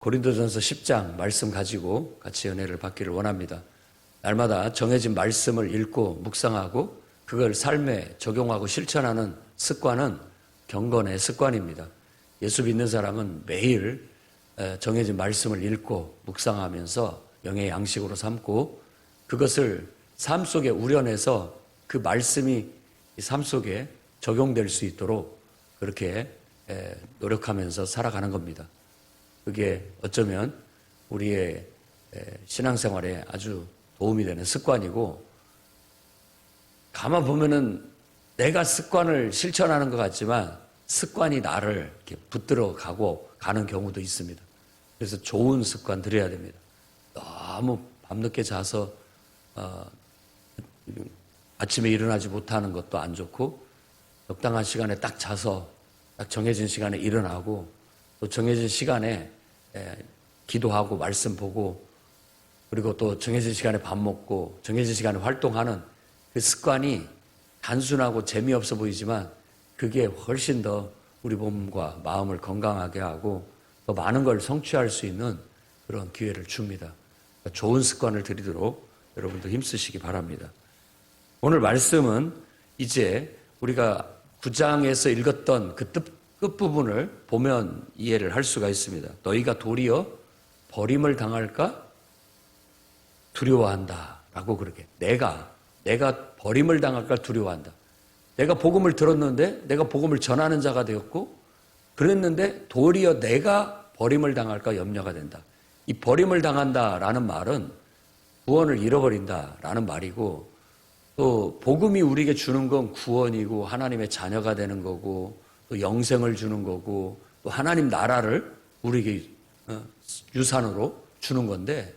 고린도전서 10장 말씀 가지고 같이 은혜를 받기를 원합니다. 날마다 정해진 말씀을 읽고 묵상하고 그걸 삶에 적용하고 실천하는 습관은 경건의 습관입니다. 예수 믿는 사람은 매일 정해진 말씀을 읽고 묵상하면서 영의 양식으로 삼고 그것을 삶 속에 우려내서 그 말씀이 삶 속에 적용될 수 있도록 그렇게 노력하면서 살아가는 겁니다. 그게 어쩌면 우리의 신앙생활에 아주 도움이 되는 습관이고, 가만 보면은 내가 습관을 실천하는 것 같지만 습관이 나를 이렇게 붙들어 가는 경우도 있습니다. 그래서 좋은 습관 들여야 됩니다. 너무 밤늦게 자서 아침에 일어나지 못하는 것도 안 좋고, 적당한 시간에 딱 자서 딱 정해진 시간에 일어나고 또 정해진 시간에 기도하고 말씀 보고 그리고 또 정해진 시간에 밥 먹고 정해진 시간에 활동하는 그 습관이 단순하고 재미없어 보이지만 그게 훨씬 더 우리 몸과 마음을 건강하게 하고 더 많은 걸 성취할 수 있는 그런 기회를 줍니다. 그러니까 좋은 습관을 들이도록 여러분도 힘쓰시기 바랍니다. 오늘 말씀은 이제 우리가 9장에서 읽었던 그 끝부분을 보면 이해를 할 수가 있습니다. 너희가 도리어 버림을 당할까 두려워한다 라고 그렇게 내가 버림을 당할까 두려워한다. 내가 복음을 들었는데 내가 복음을 전하는 자가 되었고 그랬는데 도리어 내가 버림을 당할까 염려가 된다. 이 버림을 당한다라는 말은 구원을 잃어버린다라는 말이고, 또 복음이 우리에게 주는 건 구원이고 하나님의 자녀가 되는 거고 또 영생을 주는 거고 또 하나님 나라를 우리에게 유산으로 주는 건데,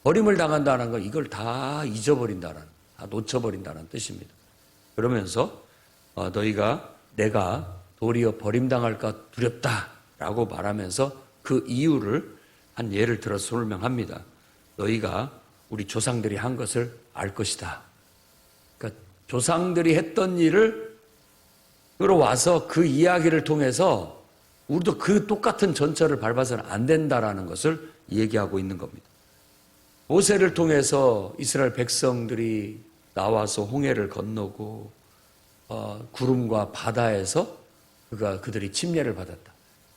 버림을 당한다는 건 이걸 다 잊어버린다는, 다 놓쳐버린다는 뜻입니다. 그러면서 내가 도리어 버림당할까 두렵다라고 말하면서 그 이유를 한 예를 들어서 설명합니다. 너희가 우리 조상들이 한 것을 알 것이다. 그러니까 조상들이 했던 일을 끌어와서 그 이야기를 통해서 우리도 그 똑같은 전철을 밟아서는 안 된다라는 것을 얘기하고 있는 겁니다. 모세를 통해서 이스라엘 백성들이 나와서 홍해를 건너고 구름과 바다에서 그들이 침례를 받았다.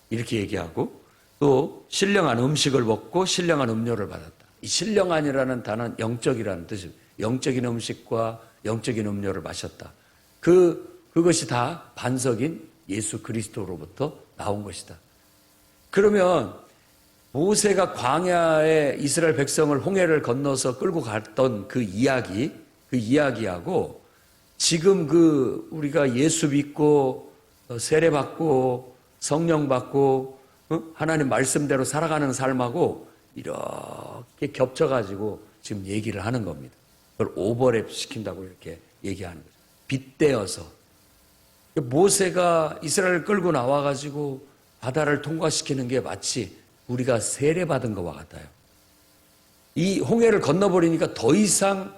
이렇게 얘기하고, 또 신령한 음식을 먹고 신령한 음료를 받았다. 이 신령한이라는 단어는 영적이라는 뜻입니다. 영적인 음식과 영적인 음료를 마셨다. 그것이 다 반석인 예수 그리스도로부터 나온 것이다. 그러면 모세가 광야에 이스라엘 백성을 홍해를 건너서 끌고 갔던 그 이야기하고 지금 우리가 예수 믿고 세례 받고 성령 받고 하나님 말씀대로 살아가는 삶하고 이렇게 겹쳐가지고 지금 얘기를 하는 겁니다. 그걸 오버랩 시킨다고 이렇게 얘기하는 거죠. 빗대어서. 모세가 이스라엘을 끌고 나와가지고 바다를 통과시키는 게 마치 우리가 세례받은 것과 같아요. 이 홍해를 건너버리니까 더 이상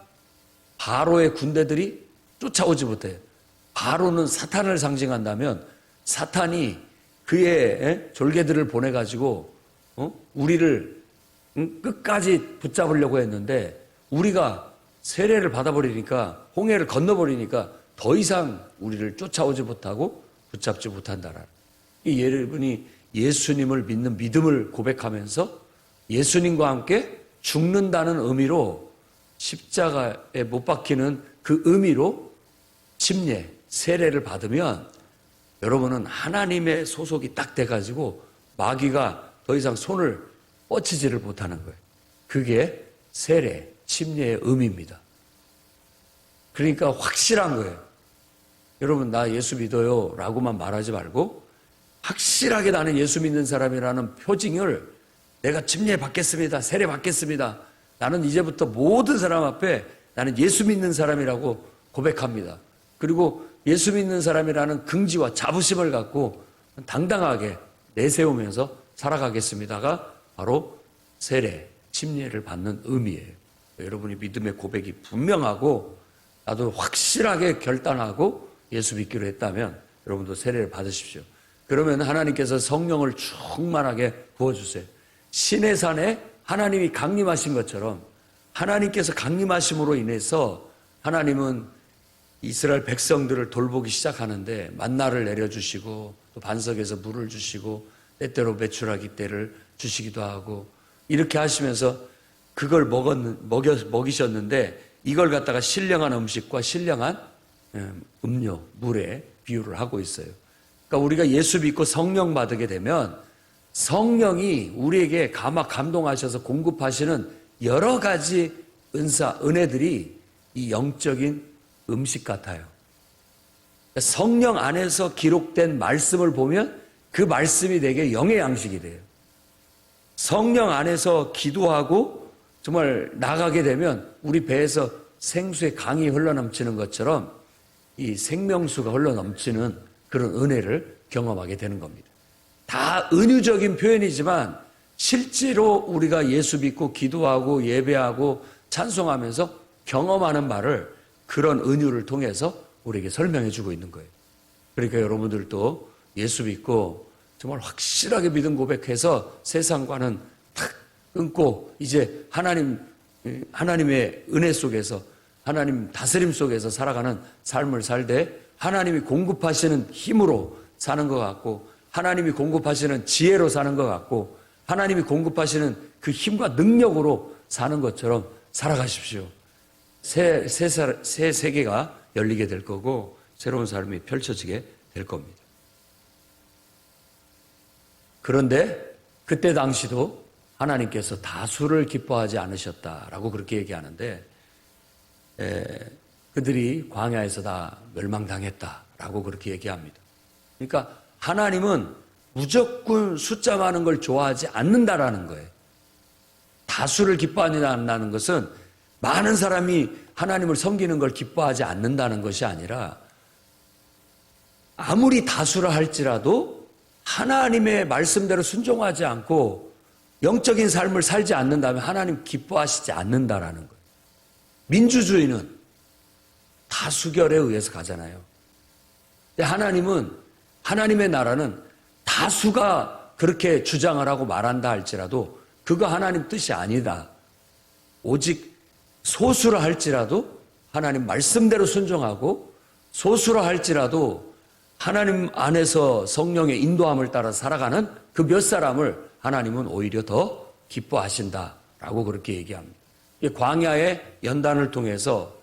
바로의 군대들이 쫓아오지 못해요. 바로는 사탄을 상징한다면 사탄이 그의 졸개들을 보내가지고 우리를 끝까지 붙잡으려고 했는데, 우리가 세례를 받아버리니까 홍해를 건너버리니까 더 이상 우리를 쫓아오지 못하고 붙잡지 못한다라는, 이 여러분이 예수님을 믿는 믿음을 고백하면서 예수님과 함께 죽는다는 의미로 십자가에 못 박히는 그 의미로 침례, 세례를 받으면 여러분은 하나님의 소속이 딱 돼가지고 마귀가 더 이상 손을 뻗치지를 못하는 거예요. 그게 세례, 침례의 의미입니다. 그러니까 확실한 거예요. 여러분, 나 예수 믿어요 라고만 말하지 말고 확실하게 나는 예수 믿는 사람이라는 표징을 내가 침례 받겠습니다, 세례 받겠습니다, 나는 이제부터 모든 사람 앞에 나는 예수 믿는 사람이라고 고백합니다. 그리고 예수 믿는 사람이라는 긍지와 자부심을 갖고 당당하게 내세우면서 살아가겠습니다가 바로 세례, 침례를 받는 의미예요. 여러분이 믿음의 고백이 분명하고 나도 확실하게 결단하고 예수 믿기로 했다면 여러분도 세례를 받으십시오. 그러면 하나님께서 성령을 충만하게 부어주세요. 시내산에 하나님이 강림하신 것처럼 하나님께서 강림하심으로 인해서 하나님은 이스라엘 백성들을 돌보기 시작하는데 만나를 내려주시고 또 반석에서 물을 주시고 때때로 메추라기 때를 주시기도 하고 이렇게 하시면서 그걸 먹이셨는데 이걸 갖다가 신령한 음식과 신령한 음료, 물에 비유를 하고 있어요. 그러니까 우리가 예수 믿고 성령 받게 되면 성령이 우리에게 감동하셔서 공급하시는 여러 가지 은사, 은혜들이 이 영적인 음식 같아요. 성령 안에서 기록된 말씀을 보면 그 말씀이 내게 영의 양식이 돼요. 성령 안에서 기도하고 정말 나가게 되면 우리 배에서 생수의 강이 흘러넘치는 것처럼 이 생명수가 흘러넘치는 그런 은혜를 경험하게 되는 겁니다. 다 은유적인 표현이지만 실제로 우리가 예수 믿고 기도하고 예배하고 찬송하면서 경험하는 바를 그런 은유를 통해서 우리에게 설명해 주고 있는 거예요. 그러니까 여러분들도 예수 믿고 정말 확실하게 믿음 고백해서 세상과는 탁 끊고 이제 하나님의 은혜 속에서 하나님 다스림 속에서 살아가는 삶을 살되 하나님이 공급하시는 힘으로 사는 것 같고 하나님이 공급하시는 지혜로 사는 것 같고 하나님이 공급하시는 그 힘과 능력으로 사는 것처럼 살아가십시오. 새 세계가 열리게 될 거고 새로운 삶이 펼쳐지게 될 겁니다. 그런데 그때 당시도 하나님께서 다수를 기뻐하지 않으셨다라고 그렇게 얘기하는데 그들이 광야에서 다 멸망당했다라고 그렇게 얘기합니다. 그러니까 하나님은 무조건 숫자 많은 걸 좋아하지 않는다라는 거예요. 다수를 기뻐하지 않는다는 것은 많은 사람이 하나님을 섬기는 걸 기뻐하지 않는다는 것이 아니라 아무리 다수라 할지라도 하나님의 말씀대로 순종하지 않고 영적인 삶을 살지 않는다면 하나님 기뻐하시지 않는다라는 거예요. 민주주의는 다수결에 의해서 가잖아요. 근데 하나님의 나라는 다수가 그렇게 주장을 하고 말한다 할지라도 그거 하나님 뜻이 아니다. 오직 소수라 할지라도 하나님 말씀대로 순종하고 소수라 할지라도 하나님 안에서 성령의 인도함을 따라 살아가는 그 몇 사람을 하나님은 오히려 더 기뻐하신다라고 그렇게 얘기합니다. 광야의 연단을 통해서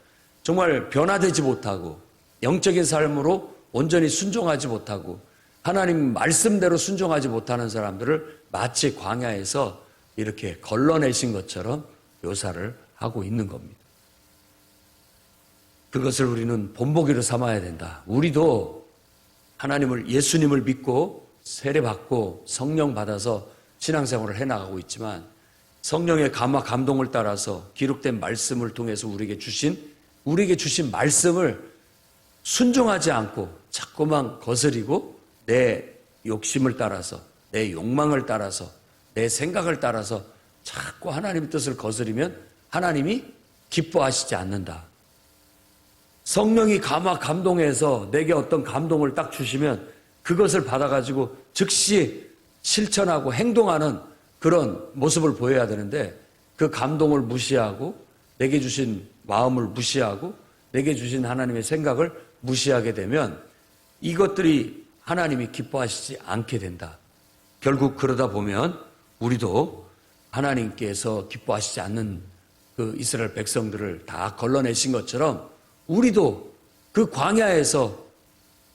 정말 변화되지 못하고 영적인 삶으로 온전히 순종하지 못하고 하나님 말씀대로 순종하지 못하는 사람들을 마치 광야에서 이렇게 걸러내신 것처럼 묘사를 하고 있는 겁니다. 그것을 우리는 본보기로 삼아야 된다. 우리도 예수님을 믿고 세례받고 성령 받아서 신앙생활을 해나가고 있지만 성령의 감화 감동을 따라서 기록된 말씀을 통해서 우리에게 주신 말씀을 순종하지 않고 자꾸만 거스리고 내 욕심을 따라서 내 욕망을 따라서 내 생각을 따라서 자꾸 하나님의 뜻을 거스리면 하나님이 기뻐하시지 않는다. 성령이 감화 감동해서 내게 어떤 감동을 딱 주시면 그것을 받아가지고 즉시 실천하고 행동하는 그런 모습을 보여야 되는데 그 감동을 무시하고 내게 주신 마음을 무시하고 내게 주신 하나님의 생각을 무시하게 되면 이것들이 하나님이 기뻐하시지 않게 된다. 결국 그러다 보면 우리도 하나님께서 기뻐하시지 않는 그 이스라엘 백성들을 다 걸러내신 것처럼 우리도 그 광야에서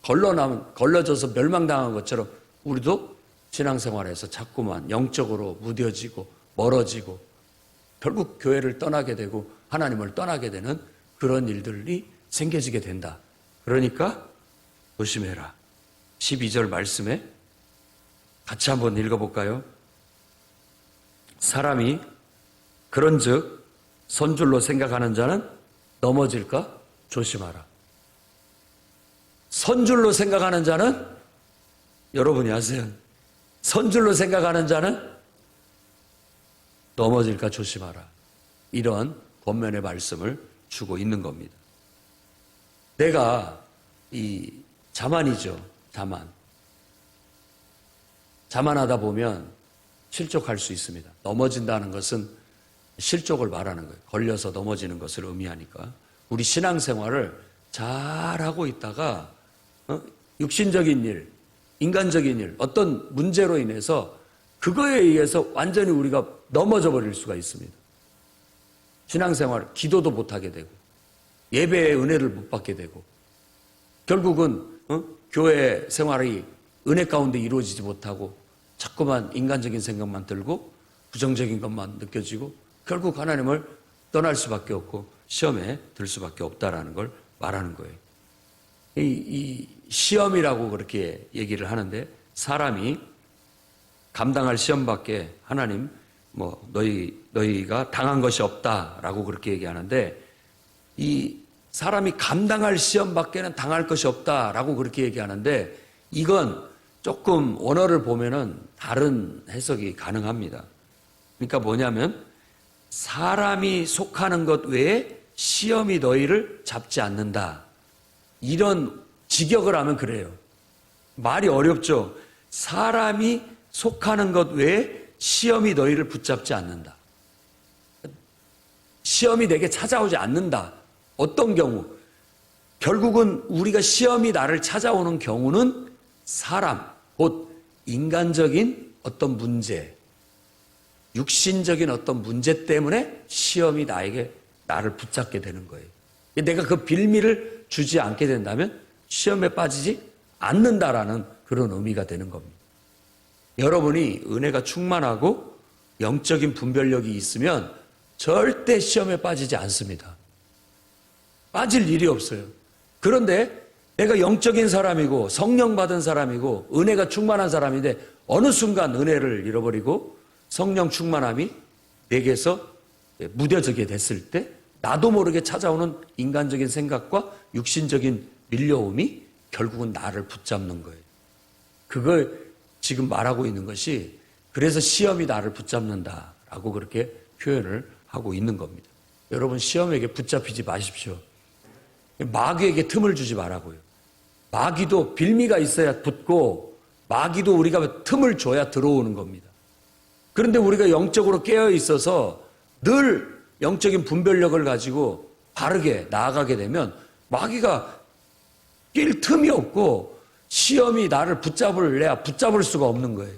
걸러져서 멸망당한 것처럼 우리도 신앙생활에서 자꾸만 영적으로 무뎌지고 멀어지고 결국 교회를 떠나게 되고 하나님을 떠나게 되는 그런 일들이 생겨지게 된다. 그러니까 조심해라. 12절 말씀에 같이 한번 읽어볼까요? 사람이 그런즉 선줄로 생각하는 자는 넘어질까 조심하라. 선줄로 생각하는 자는 여러분이 아세요. 선줄로 생각하는 자는 넘어질까 조심하라. 이런 권면의 말씀을 주고 있는 겁니다. 내가 이 자만이죠. 자만하다 보면 실족할 수 있습니다. 넘어진다는 것은 실족을 말하는 거예요. 걸려서 넘어지는 것을 의미하니까. 우리 신앙생활을 잘하고 있다가 육신적인 일, 인간적인 일, 어떤 문제로 인해서 그거에 의해서 완전히 우리가 넘어져 버릴 수가 있습니다. 신앙생활, 기도도 못하게 되고 예배의 은혜를 못 받게 되고 결국은 교회 생활이 은혜 가운데 이루어지지 못하고 자꾸만 인간적인 생각만 들고 부정적인 것만 느껴지고 결국 하나님을 떠날 수밖에 없고 시험에 들 수밖에 없다라는 걸 말하는 거예요. 이 시험이라고 그렇게 얘기를 하는데 사람이 감당할 시험밖에 하나님 너희가 당한 것이 없다라고 그렇게 얘기하는데 이 사람이 감당할 시험밖에는 당할 것이 없다라고 그렇게 얘기하는데 이건 조금 원어를 보면은 다른 해석이 가능합니다. 그러니까 뭐냐면 사람이 속하는 것 외에 시험이 너희를 잡지 않는다. 이런 직역을 하면 그래요. 말이 어렵죠. 사람이 속하는 것 외에 시험이 너희를 붙잡지 않는다. 시험이 내게 찾아오지 않는다. 어떤 경우? 결국은 우리가 시험이 나를 찾아오는 경우는 사람, 곧 인간적인 어떤 문제, 육신적인 어떤 문제 때문에 시험이 나를 붙잡게 되는 거예요. 내가 그 빌미를 주지 않게 된다면 시험에 빠지지 않는다라는 그런 의미가 되는 겁니다. 여러분이 은혜가 충만하고 영적인 분별력이 있으면 절대 시험에 빠지지 않습니다. 빠질 일이 없어요. 그런데 내가 영적인 사람이고 성령 받은 사람이고 은혜가 충만한 사람인데 어느 순간 은혜를 잃어버리고 성령 충만함이 내게서 무뎌지게 됐을 때 나도 모르게 찾아오는 인간적인 생각과 육신적인 밀려옴이 결국은 나를 붙잡는 거예요. 그걸 지금 말하고 있는 것이 그래서 시험이 나를 붙잡는다라고 그렇게 표현을 하고 있는 겁니다. 여러분 시험에게 붙잡히지 마십시오. 마귀에게 틈을 주지 말라고요. 마귀도 빌미가 있어야 붙고 마귀도 우리가 틈을 줘야 들어오는 겁니다. 그런데 우리가 영적으로 깨어 있어서 늘 영적인 분별력을 가지고 바르게 나아가게 되면 마귀가 낄 틈이 없고 시험이 나를 붙잡을 수가 없는 거예요.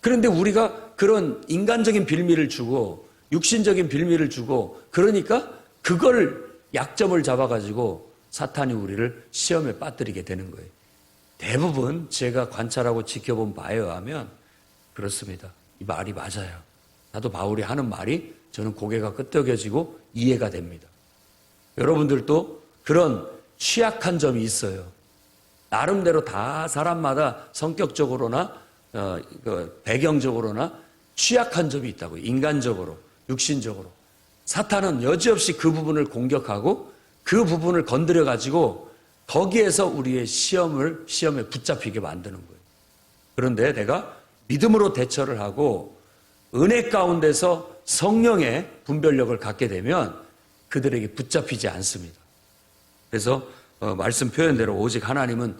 그런데 우리가 그런 인간적인 빌미를 주고 육신적인 빌미를 주고 그러니까 그걸 약점을 잡아가지고 사탄이 우리를 시험에 빠뜨리게 되는 거예요. 대부분 제가 관찰하고 지켜본 바에 의하면 그렇습니다. 이 말이 맞아요. 나도 바울이 하는 말이 저는 고개가 끄덕여지고 이해가 됩니다. 여러분들도 그런 취약한 점이 있어요. 나름대로 다 사람마다 성격적으로나 배경적으로나 취약한 점이 있다고요. 인간적으로, 육신적으로. 사탄은 여지없이 그 부분을 공격하고 그 부분을 건드려 가지고 거기에서 우리의 시험에 붙잡히게 만드는 거예요. 그런데 내가 믿음으로 대처를 하고 은혜 가운데서 성령의 분별력을 갖게 되면 그들에게 붙잡히지 않습니다. 그래서 말씀 표현대로 오직 하나님은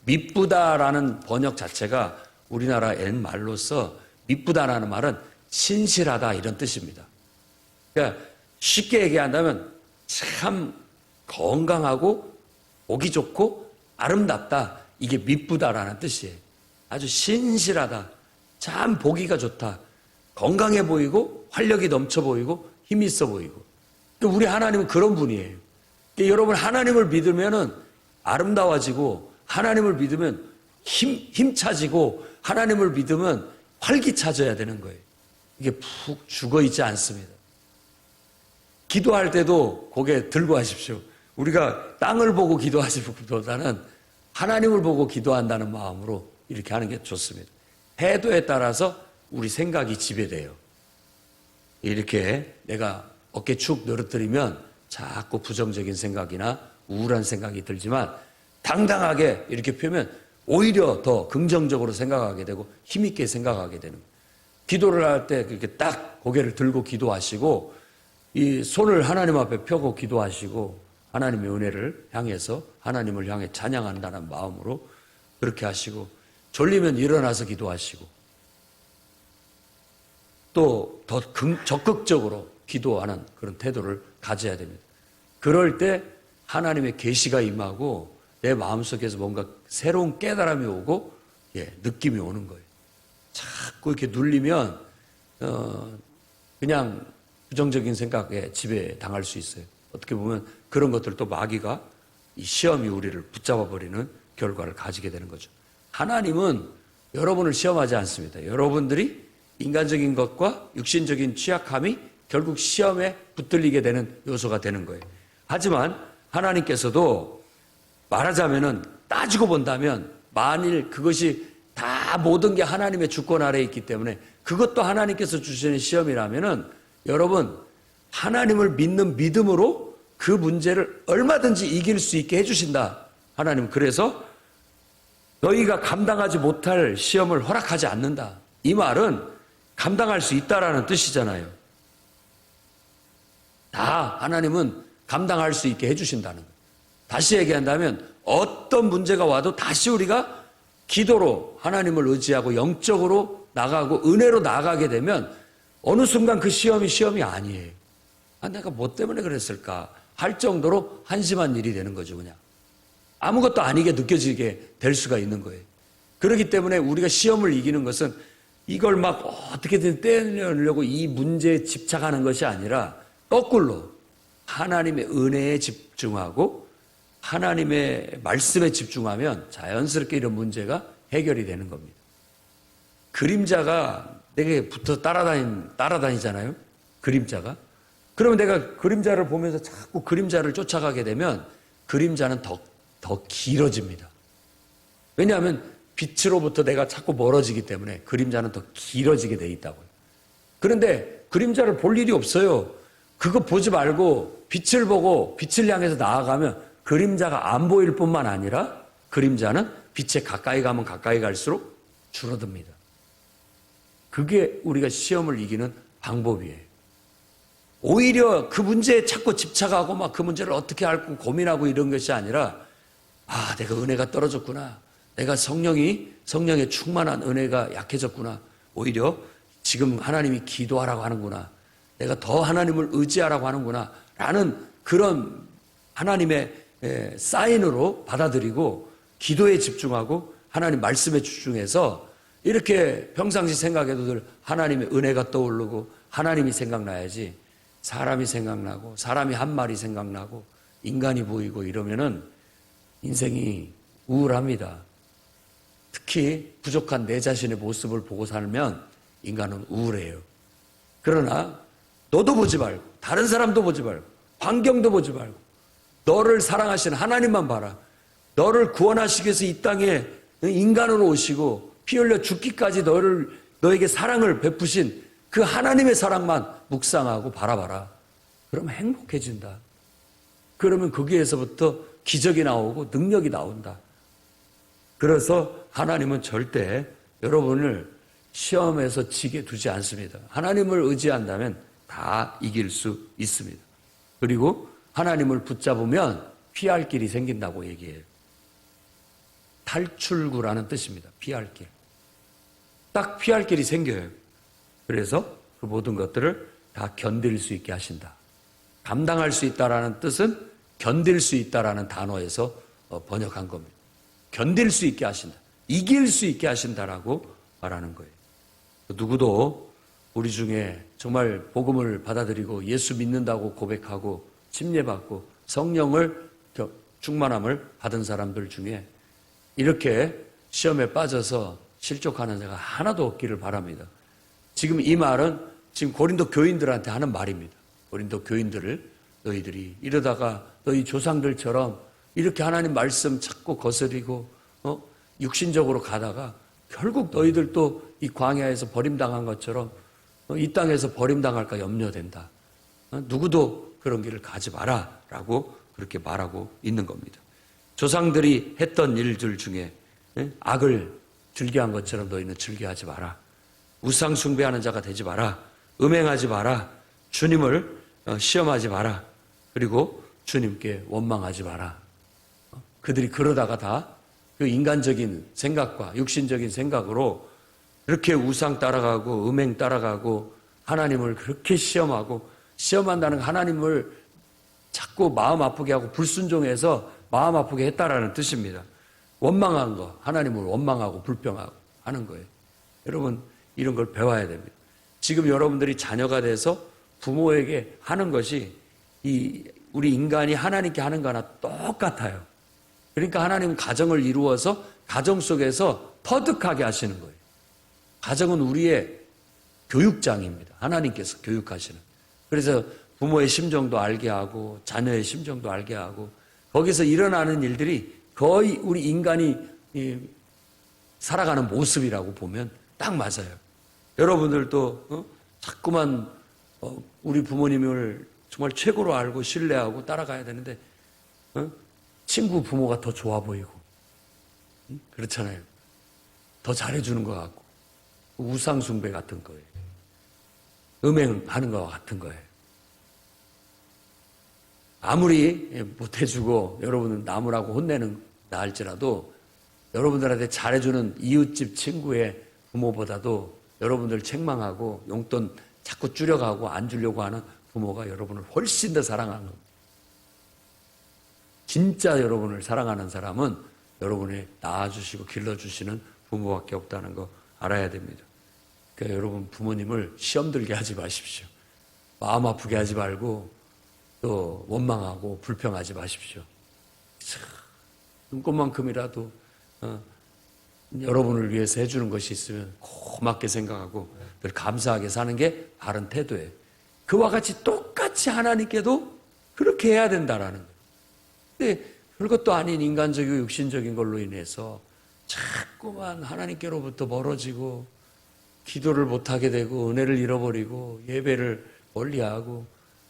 미쁘다라는 번역 자체가 우리나라 옛말로서 미쁘다라는 말은 신실하다 이런 뜻입니다. 그러니까 쉽게 얘기한다면 참 건강하고 보기 좋고 아름답다. 이게 미쁘다라는 뜻이에요. 아주 신실하다. 참 보기가 좋다. 건강해 보이고 활력이 넘쳐 보이고 힘이 있어 보이고. 그러니까 우리 하나님은 그런 분이에요. 그러니까 여러분 하나님을 믿으면 아름다워지고 하나님을 믿으면 힘차지고 하나님을 믿으면 활기차져야 되는 거예요. 이게 푹 죽어있지 않습니다. 기도할 때도 고개 들고 하십시오. 우리가 땅을 보고 기도하시기보다는 하나님을 보고 기도한다는 마음으로 이렇게 하는 게 좋습니다. 태도에 따라서 우리 생각이 지배돼요. 이렇게 내가 어깨 축 늘어뜨리면 자꾸 부정적인 생각이나 우울한 생각이 들지만 당당하게 이렇게 펴면 오히려 더 긍정적으로 생각하게 되고 힘있게 생각하게 되는 거예요. 기도를 할 때 그렇게 딱 고개를 들고 기도하시고 이 손을 하나님 앞에 펴고 기도하시고 하나님의 은혜를 향해서 하나님을 향해 찬양한다는 마음으로 그렇게 하시고 졸리면 일어나서 기도하시고 또 더 적극적으로 기도하는 그런 태도를 가져야 됩니다. 그럴 때 하나님의 계시가 임하고 내 마음속에서 뭔가 새로운 깨달음이 오고 느낌이 오는 거예요. 자꾸 이렇게 눌리면 그냥 부정적인 생각에 지배당할 수 있어요. 어떻게 보면 그런 것들도 마귀가 이 시험이 우리를 붙잡아 버리는 결과를 가지게 되는 거죠. 하나님은 여러분을 시험하지 않습니다. 여러분들이 인간적인 것과 육신적인 취약함이 결국 시험에 붙들리게 되는 요소가 되는 거예요. 하지만 하나님께서도 말하자면은 따지고 본다면 만일 그것이 다 모든 게 하나님의 주권 아래에 있기 때문에 그것도 하나님께서 주시는 시험이라면은 여러분 하나님을 믿는 믿음으로 그 문제를 얼마든지 이길 수 있게 해주신다. 하나님 그래서 너희가 감당하지 못할 시험을 허락하지 않는다. 이 말은 감당할 수 있다라는 뜻이잖아요. 다 하나님은 감당할 수 있게 해주신다는 거예요. 다시 얘기한다면 어떤 문제가 와도 다시 우리가 기도로 하나님을 의지하고 영적으로 나가고 은혜로 나가게 되면 어느 순간 그 시험이 아니에요. 내가 뭐 때문에 그랬을까 할 정도로 한심한 일이 되는 거죠. 그냥 아무것도 아니게 느껴지게 될 수가 있는 거예요. 그렇기 때문에 우리가 시험을 이기는 것은 이걸 막 어떻게든 떼내려고 이 문제에 집착하는 것이 아니라 거꾸로 하나님의 은혜에 집중하고 하나님의 말씀에 집중하면 자연스럽게 이런 문제가 해결이 되는 겁니다. 그림자가 내게 붙어 따라다니잖아요. 그림자가. 그러면 내가 그림자를 보면서 자꾸 그림자를 쫓아가게 되면 그림자는 더 길어집니다. 왜냐하면 빛으로부터 내가 자꾸 멀어지기 때문에 그림자는 더 길어지게 돼 있다고요. 그런데 그림자를 볼 일이 없어요. 그거 보지 말고 빛을 보고 빛을 향해서 나아가면 그림자가 안 보일 뿐만 아니라 그림자는 빛에 가까이 가면 가까이 갈수록 줄어듭니다. 그게 우리가 시험을 이기는 방법이에요. 오히려 그 문제에 자꾸 집착하고 막 그 문제를 어떻게 할까 고민하고 이런 것이 아니라 내가 은혜가 떨어졌구나. 내가 성령의 충만한 은혜가 약해졌구나. 오히려 지금 하나님이 기도하라고 하는구나. 내가 더 하나님을 의지하라고 하는구나. 라는 그런 하나님의 사인으로 받아들이고 기도에 집중하고 하나님 말씀에 집중해서 이렇게 평상시 생각해도 늘 하나님의 은혜가 떠오르고 하나님이 생각나야지 사람이 생각나고 사람이 한 말이 생각나고 인간이 보이고 이러면은 인생이 우울합니다. 특히 부족한 내 자신의 모습을 보고 살면 인간은 우울해요. 그러나 너도 보지 말고 다른 사람도 보지 말고 환경도 보지 말고 너를 사랑하시는 하나님만 봐라. 너를 구원하시기 위해서 이 땅에 인간으로 오시고 피 흘려 죽기까지 너에게 사랑을 베푸신 그 하나님의 사랑만 묵상하고 바라봐라. 그러면 행복해진다. 그러면 거기에서부터 기적이 나오고 능력이 나온다. 그래서 하나님은 절대 여러분을 시험에서 지게 두지 않습니다. 하나님을 의지한다면 다 이길 수 있습니다. 그리고 하나님을 붙잡으면 피할 길이 생긴다고 얘기해요. 탈출구라는 뜻입니다. 피할 길. 딱 피할 길이 생겨요. 그래서 그 모든 것들을 다 견딜 수 있게 하신다. 감당할 수 있다라는 뜻은 견딜 수 있다라는 단어에서 번역한 겁니다. 견딜 수 있게 하신다. 이길 수 있게 하신다라고 말하는 거예요. 누구도 우리 중에 정말 복음을 받아들이고 예수 믿는다고 고백하고 침례받고 성령을 충만함을 받은 사람들 중에 이렇게 시험에 빠져서 실족하는 자가 하나도 없기를 바랍니다. 지금 이 말은 지금 고린도 교인들한테 하는 말입니다. 고린도 교인들을 너희들이 이러다가 너희 조상들처럼 이렇게 하나님 말씀 찾고 거스리고 육신적으로 가다가 결국 너희들도 이 광야에서 버림당한 것처럼 이 땅에서 버림당할까 염려된다. 누구도 그런 길을 가지 마라 라고 그렇게 말하고 있는 겁니다. 조상들이 했던 일들 중에 악을 즐겨한 것처럼 너희는 즐겨하지 마라. 우상 숭배하는 자가 되지 마라. 음행하지 마라. 주님을 시험하지 마라. 그리고 주님께 원망하지 마라. 그들이 그러다가 다 그 인간적인 생각과 육신적인 생각으로 이렇게 우상 따라가고 음행 따라가고 하나님을 그렇게 시험한다는 거, 하나님을 자꾸 마음 아프게 하고 불순종해서 마음 아프게 했다라는 뜻입니다. 원망한 거, 하나님을 원망하고 불평하고 하는 거예요. 여러분, 이런 걸 배워야 됩니다. 지금 여러분들이 자녀가 돼서 부모에게 하는 것이 우리 인간이 하나님께 하는 거나 똑같아요. 그러니까 하나님은 가정을 이루어서 가정 속에서 터득하게 하시는 거예요. 가정은 우리의 교육장입니다. 하나님께서 교육하시는. 그래서 부모의 심정도 알게 하고 자녀의 심정도 알게 하고 거기서 일어나는 일들이 거의 우리 인간이 살아가는 모습이라고 보면 딱 맞아요. 여러분들도 자꾸만 우리 부모님을 정말 최고로 알고 신뢰하고 따라가야 되는데 친구 부모가 더 좋아 보이고 그렇잖아요. 더 잘해주는 것 같고 우상숭배 같은 거예요. 음행하는 것과 같은 거예요. 아무리 못해주고 여러분은 나무라고 혼내는 나 할지라도 여러분들한테 잘해주는 이웃집 친구의 부모보다도 여러분들 책망하고 용돈 자꾸 줄여가고 안 주려고 하는 부모가 여러분을 훨씬 더 사랑하는 겁니다. 진짜 여러분을 사랑하는 사람은 여러분이 낳아주시고 길러주시는 부모밖에 없다는 거 알아야 됩니다. 그러니까 여러분 부모님을 시험 들게 하지 마십시오. 마음 아프게 하지 말고 또 원망하고 불평하지 마십시오. 눈꽃만큼이라도 여러분을 위해서 해주는 것이 있으면 고맙게 생각하고 늘 감사하게 사는 게 바른 태도예요. 그와 같이 똑같이 하나님께도 그렇게 해야 된다라는 거예요. 근데 별것도 아닌 인간적이고 육신적인 걸로 인해서 자꾸만 하나님께로부터 멀어지고 기도를 못하게 되고 은혜를 잃어버리고 예배를 멀리하고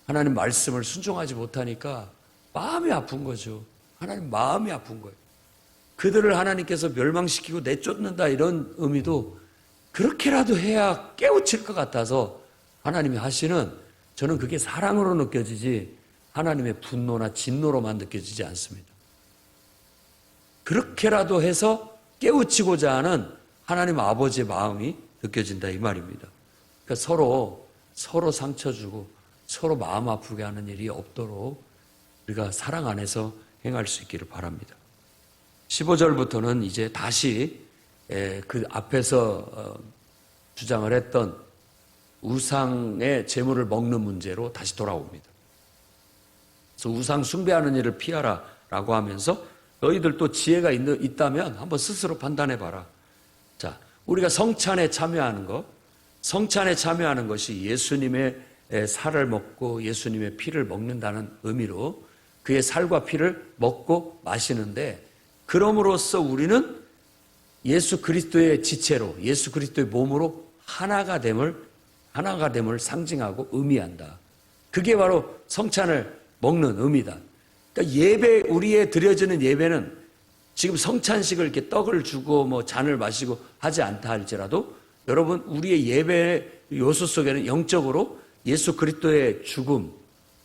하나님 말씀을 순종하지 못하니까 마음이 아픈 거죠. 하나님 마음이 아픈 거예요. 그들을 하나님께서 멸망시키고 내쫓는다 이런 의미도 그렇게라도 해야 깨우칠 것 같아서 하나님이 하시는, 저는 그게 사랑으로 느껴지지 하나님의 분노나 진노로만 느껴지지 않습니다. 그렇게라도 해서 깨우치고자 하는 하나님 아버지의 마음이 느껴진다 이 말입니다. 그러니까 서로 상처 주고 서로 마음 아프게 하는 일이 없도록 우리가 사랑 안에서 행할 수 있기를 바랍니다. 15절부터는 이제 다시 그 앞에서 주장을 했던 우상의 재물을 먹는 문제로 다시 돌아옵니다. 그래서 우상 숭배하는 일을 피하라 라고 하면서 너희들 또 지혜가 있다면 한번 스스로 판단해 봐라. 자, 우리가 성찬에 참여하는 것이 예수님의 살을 먹고 예수님의 피를 먹는다는 의미로 그의 살과 피를 먹고 마시는데, 그럼으로써 우리는 예수 그리스도의 지체로 예수 그리스도의 몸으로 하나가 됨을 상징하고 의미한다. 그게 바로 성찬을 먹는 의미다. 그러니까 우리의 드려지는 예배는 지금 성찬식을 이렇게 떡을 주고 뭐 잔을 마시고 하지 않다 할지라도 여러분 우리의 예배 요소 속에는 영적으로 예수 그리스도의 죽음,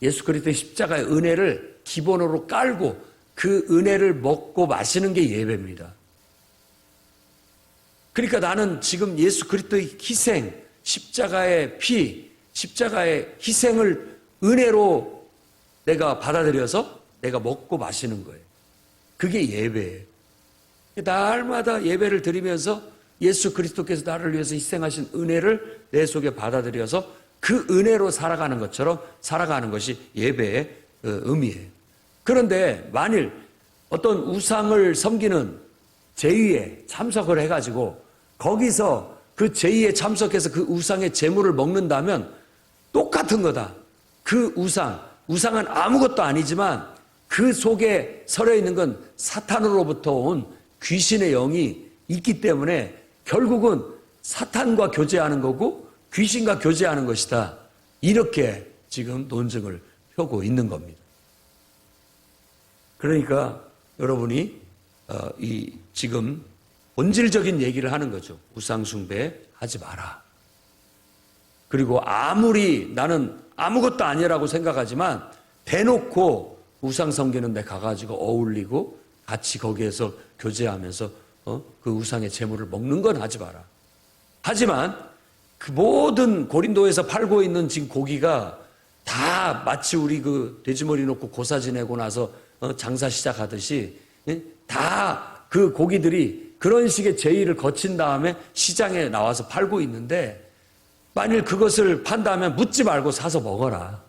예수 그리스도의 십자가의 은혜를 기본으로 깔고 그 은혜를 먹고 마시는 게 예배입니다. 그러니까 나는 지금 예수 그리스도의 희생, 십자가의 피, 십자가의 희생을 은혜로 내가 받아들여서 내가 먹고 마시는 거예요. 그게 예배예요. 날마다 예배를 드리면서 예수 그리스도께서 나를 위해서 희생하신 은혜를 내 속에 받아들여서 그 은혜로 살아가는 것처럼 살아가는 것이 예배의 의미예요. 그런데 만일 어떤 우상을 섬기는 제의에 참석을 해가지고 거기서 그 제의에 참석해서 그 우상의 재물을 먹는다면 똑같은 거다. 그 우상은 아무것도 아니지만 그 속에 서려 있는 건 사탄으로부터 온 귀신의 영이 있기 때문에 결국은 사탄과 교제하는 거고 귀신과 교제하는 것이다. 이렇게 지금 논증을 펴고 있는 겁니다. 그러니까 여러분이 지금 본질적인 얘기를 하는 거죠. 우상숭배 하지 마라. 그리고 아무리 나는 아무것도 아니라고 생각하지만 대놓고 우상 섬기는 데 가가지고 어울리고 같이 거기에서 교제하면서 그 우상의 재물을 먹는 건 하지 마라. 하지만 그 모든 고린도에서 팔고 있는 지금 고기가 다 마치 우리 그 돼지머리 놓고 고사 지내고 나서 장사 시작하듯이 다 그 고기들이 그런 식의 제의를 거친 다음에 시장에 나와서 팔고 있는데, 만일 그것을 판다면 묻지 말고 사서 먹어라.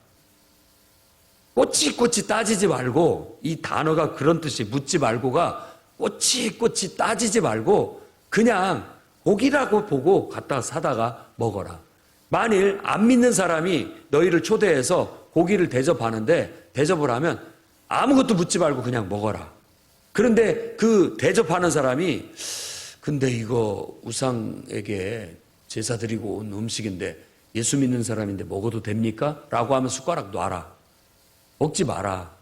꼬치꼬치 따지지 말고, 이 단어가 그런 뜻이, 묻지 말고가 꼬치꼬치 따지지 말고 그냥 고기라고 보고 갖다 사다가 먹어라. 만일 안 믿는 사람이 너희를 초대해서 고기를 대접하는데, 대접을 하면 아무것도 묻지 말고 그냥 먹어라. 그런데 그 대접하는 사람이, 근데 이거 우상에게 제사 드리고 온 음식인데 예수 믿는 사람인데 먹어도 됩니까? 라고 하면 숟가락 놔라. 먹지 마라.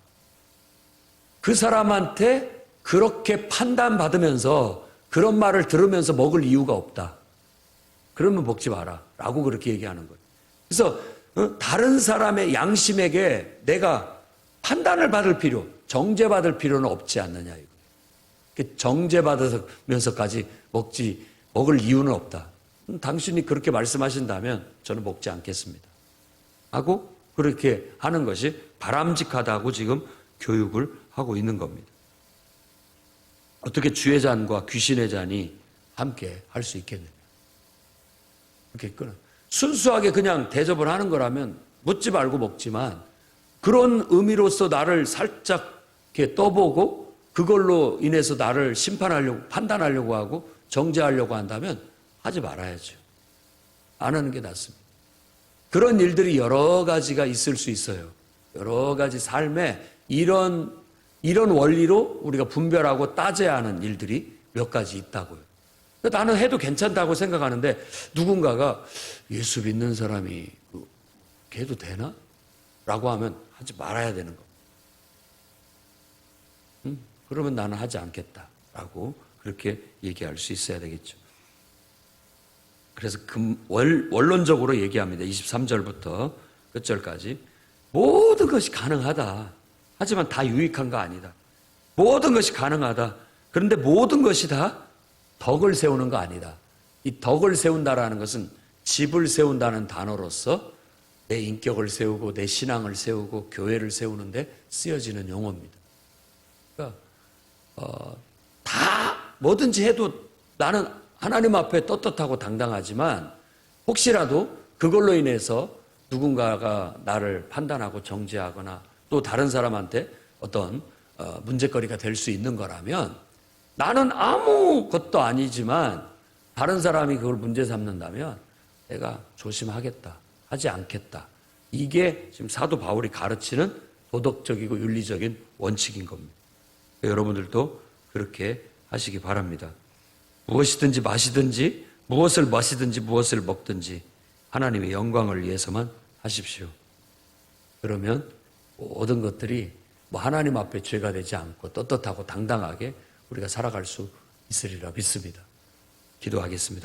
그 사람한테 그렇게 판단받으면서 그런 말을 들으면서 먹을 이유가 없다. 그러면 먹지 마라. 라고 그렇게 얘기하는 거예요. 그래서 다른 사람의 양심에게 내가 판단을 받을 필요, 정죄받을 필요는 없지 않느냐 이거. 정죄받으면서까지 먹을 이유는 없다. 당신이 그렇게 말씀하신다면 저는 먹지 않겠습니다. 하고 그렇게 하는 것이 바람직하다고 지금 교육을 하고 있는 겁니다. 어떻게 주의 잔과 귀신의 잔이 함께 할 수 있겠느냐. 이렇게 순수하게 그냥 대접을 하는 거라면 묻지 말고 먹지만, 그런 의미로서 나를 살짝 이렇게 떠보고 그걸로 인해서 나를 판단하려고 하고 정죄하려고 한다면 하지 말아야죠. 안 하는 게 낫습니다. 그런 일들이 여러 가지가 있을 수 있어요. 여러 가지 삶에 이런 원리로 우리가 분별하고 따져야 하는 일들이 몇 가지 있다고요. 나는 해도 괜찮다고 생각하는데 누군가가 예수 믿는 사람이 해도 되나? 라고 하면 하지 말아야 되는 거. 그러면 나는 하지 않겠다. 라고 그렇게 얘기할 수 있어야 되겠죠. 그래서 원론적으로 얘기합니다. 23절부터 끝절까지. 모든 것이 가능하다. 하지만 다 유익한 거 아니다. 모든 것이 가능하다. 그런데 모든 것이 다 덕을 세우는 거 아니다. 이 덕을 세운다라는 것은 집을 세운다는 단어로서 내 인격을 세우고 내 신앙을 세우고 교회를 세우는데 쓰여지는 용어입니다. 그러니까 다 뭐든지 해도 나는 하나님 앞에 떳떳하고 당당하지만, 혹시라도 그걸로 인해서 누군가가 나를 판단하고 정죄하거나 또 다른 사람한테 어떤 문제거리가 될 수 있는 거라면, 나는 아무것도 아니지만 다른 사람이 그걸 문제 삼는다면 내가 조심하겠다, 하지 않겠다. 이게 지금 사도 바울이 가르치는 도덕적이고 윤리적인 원칙인 겁니다. 여러분들도 그렇게 하시기 바랍니다. 무엇이든지 마시든지, 무엇을 마시든지, 무엇을 먹든지 하나님의 영광을 위해서만 하십시오. 그러면 모든 것들이 하나님 앞에 죄가 되지 않고 떳떳하고 당당하게 우리가 살아갈 수 있으리라 믿습니다. 기도하겠습니다.